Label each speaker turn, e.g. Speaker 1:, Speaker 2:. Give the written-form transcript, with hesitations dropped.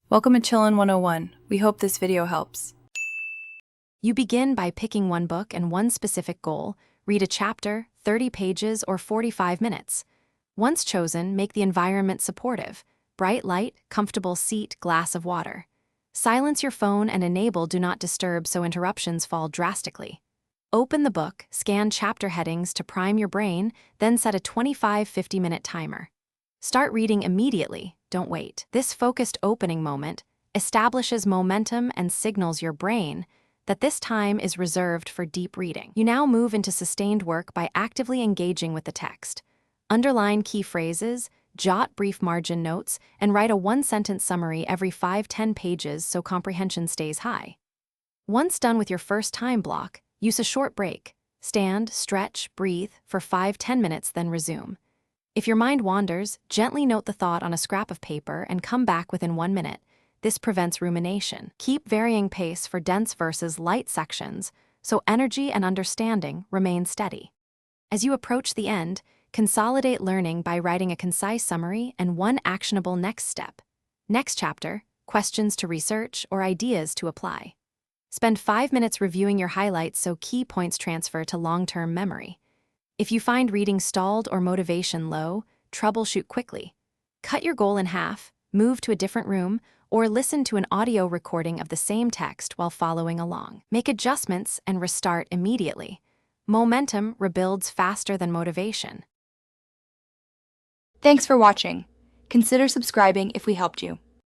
Speaker 1: Welcome to Chillin' 101. We hope this video helps.
Speaker 2: You begin by picking one book and one specific goal. Read a chapter, 30 pages, or 45 minutes. Once chosen, make the environment supportive. Bright light, comfortable seat, glass of water. Silence your phone and enable Do Not Disturb so interruptions fall drastically. Open the book, scan chapter headings to prime your brain, then set a 25-50-minute timer. Start reading immediately, don't wait. This focused opening moment establishes momentum and signals your brain that this time is reserved for deep reading. You now move into sustained work by actively engaging with the text. Underline key phrases, jot brief margin notes, and write a one-sentence summary every 5-10 pages so comprehension stays high. Once done with your first time block, use a short break. Stand, stretch, breathe for 5-10 minutes, then resume. If your mind wanders, gently note the thought on a scrap of paper and come back within 1 minute. This prevents rumination. Keep varying pace for dense versus light sections, so energy and understanding remain steady. As you approach the end, consolidate learning by writing a concise summary and one actionable next step. Next chapter, questions to research or ideas to apply. Spend 5 minutes reviewing your highlights so key points transfer to long-term memory. If you find reading stalled or motivation low, troubleshoot quickly. Cut your goal in half, move to a different room, or listen to an audio recording of the same text while following along. Make adjustments and restart immediately. Momentum rebuilds faster than motivation.
Speaker 3: Thanks for watching. Consider subscribing if we helped you.